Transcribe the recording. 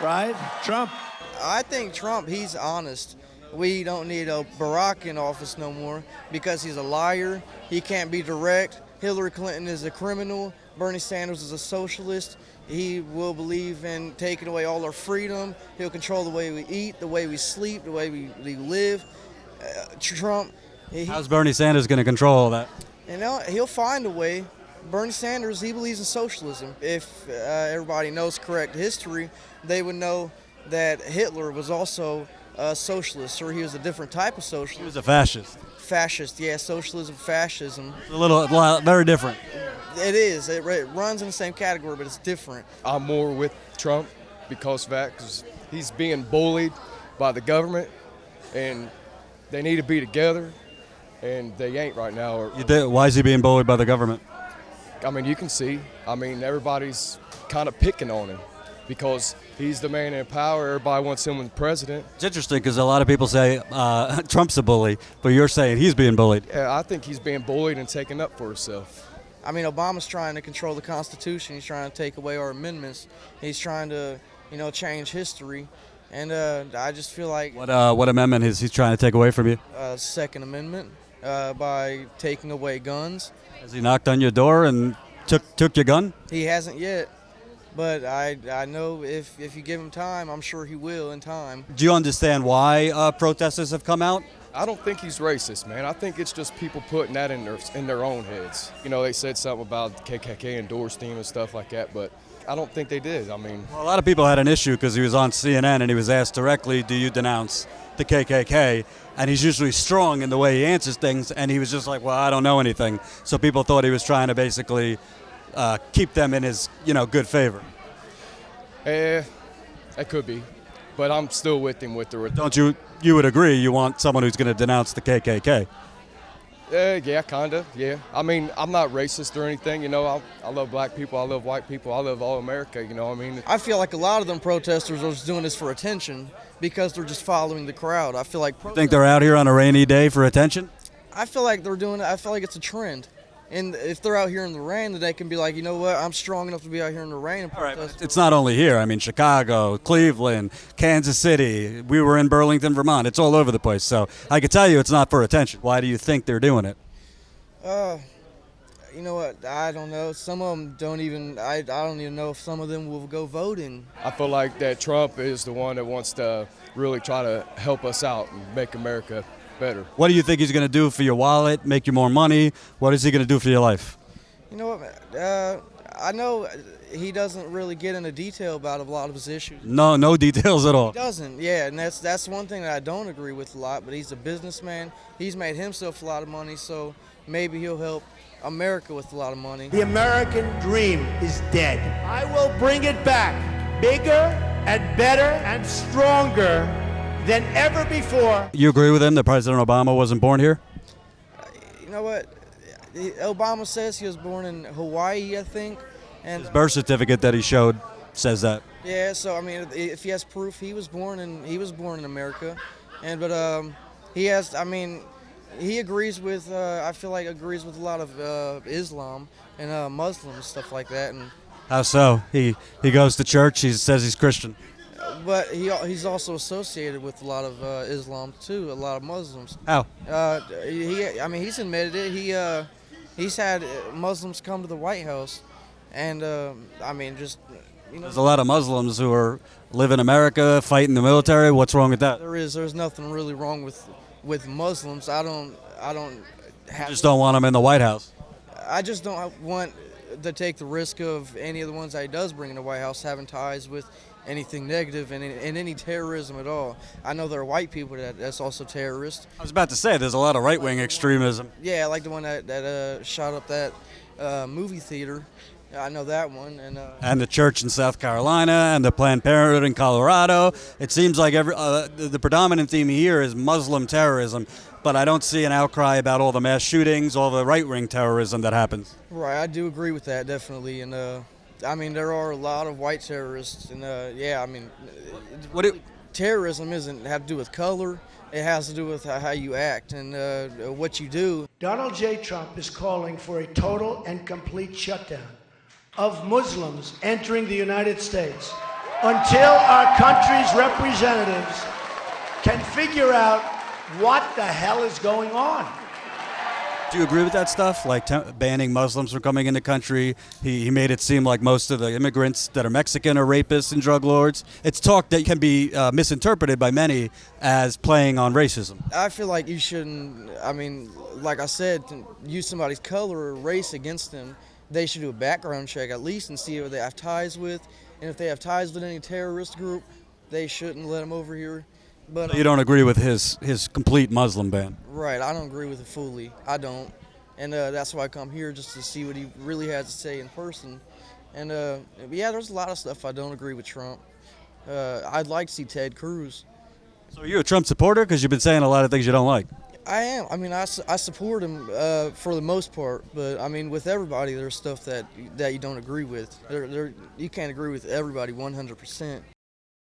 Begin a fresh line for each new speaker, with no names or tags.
right? Trump.
I think Trump, he's honest. We don't need a Barack in office no more because he's a liar. He can't be direct. Hillary Clinton is a criminal. Bernie Sanders is a socialist. He will believe in taking away all our freedom. He'll control the way we eat, the way we sleep, the way we live. Trump.
How's Bernie Sanders going to control all that?
He'll find a way. Bernie Sanders, he believes in socialism. If everybody knows correct history, they would know that Hitler was also a socialist, or he was a different type of socialist.
He was a fascist.
Fascist, yeah, socialism, fascism.
Very different.
It is. It runs in the same category, but it's different.
I'm more with Trump because of that, because he's being bullied by the government, and they need to be together, and they ain't right now.
Why is he being bullied by the government?
I mean, you can see. I mean, everybody's kind of picking on him because he's the man in power. Everybody wants him as president.
It's interesting because a lot of people say Trump's a bully, but you're saying he's being bullied.
Yeah, I think he's being bullied and taking up for himself.
I mean, Obama's trying to control the Constitution. He's trying to take away our amendments. He's trying to, change history. And I just feel like...
What amendment is he trying to take away from you?
Second Amendment, by taking away guns.
Has he knocked on your door and took your gun?
He hasn't yet, but I know if you give him time, I'm sure he will in time.
Do you understand why protesters have come out?
I don't think he's racist, man. I think it's just people putting that in their own heads. They said something about KKK endorsed him and stuff like that, but I don't think they did. I mean,
well, a lot of people had an issue because he was on CNN and he was asked directly, do you denounce the KKK? And he's usually strong in the way he answers things, and he was just like, well, I don't know anything. So people thought he was trying to basically keep them in his, good favor.
That could be, but I'm still with him with the...
Don't you would agree you want someone who's going to denounce the KKK?
Yeah, kind of, yeah. I mean, I'm not racist or anything, I love black people, I love white people, I love all America,
I feel like a lot of them protesters are just doing this for attention because they're just following the crowd. I feel like...
You think they're out here on a rainy day for attention?
I feel like they're doing it. I feel like it's a trend. And if they're out here in the rain, then they can be like, you know what, I'm strong enough to be out here in the rain and protest.
All right, it's not only here. I mean, Chicago, Cleveland, Kansas City. We were in Burlington, Vermont. It's all over the place. So I can tell you it's not for attention. Why do you think they're doing it?
You know what? I don't know. Some of them don't even. I don't even know if some of them will go voting.
I feel like that Trump is the one that wants to really try to help us out and make America better.
What do you think he's going to do for your wallet, make you more money? What is he going to do for your life?
You know what? I know he doesn't really get into detail about a lot of his issues.
No details at all.
He doesn't, yeah, and that's one thing that I don't agree with a lot, but he's a businessman. He's made himself a lot of money, so maybe he'll help America with a lot of money.
The American dream is dead. I will bring it back bigger and better and stronger than ever before.
You agree with him that President Obama wasn't born here?
You know what? Obama says he was born in Hawaii, I think. And
his birth certificate that he showed says that.
Yeah, so I mean, if he has proof, he was born in America, but he has. I mean, he agrees with. I feel like agrees with a lot of Islam and Muslims, stuff like that. And
how so? He goes to church. He says he's Christian.
But he's also associated with a lot of Islam too, a lot of Muslims.
How?
He's admitted it. He's had Muslims come to the White House, and
there's a lot of Muslims who live in America, fight in the military. What's wrong with that?
There's nothing really wrong with Muslims. I don't
You just don't want them in the White House.
I just don't want to take the risk of any of the ones that he does bring in the White House having ties with anything negative and any terrorism at all. I know there are white people that's also terrorists.
I was about to say, there's a lot of right-wing extremism.
Yeah, like the one that shot up that movie theater. I know that one.
And the church in South Carolina and the Planned Parenthood in Colorado. It seems like the predominant theme here is Muslim terrorism, but I don't see an outcry about all the mass shootings, all the right-wing terrorism that happens.
Right, I do agree with that, definitely. And there are a lot of white terrorists, and terrorism doesn't have to do with color. It has to do with how you act and what you do.
Donald J. Trump is calling for a total and complete shutdown of Muslims entering the United States. until our country's representatives can figure out what the hell is going on.
Do you agree with that stuff, like banning Muslims from coming in the country? He made it seem like most of the immigrants that are Mexican are rapists and drug lords. It's talk that can be misinterpreted by many as playing on racism.
I feel like you shouldn't, I mean, like I said, to use somebody's color or race against them. They should do a background check at least and see who they have ties with. And if they have ties with any terrorist group, they shouldn't let them over here. But
So you don't agree with his complete Muslim ban?
Right, I don't agree with it fully. I don't. And that's why I come here, just to see what he really has to say in person. And yeah, there's a lot of stuff I don't agree with Trump. I'd like to see Ted Cruz.
So are you a Trump supporter? Because you've been saying a lot of things you don't like.
I am. I mean, I support him for the most part, but I mean, with everybody, there's stuff that you don't agree with. You can't agree with everybody 100%.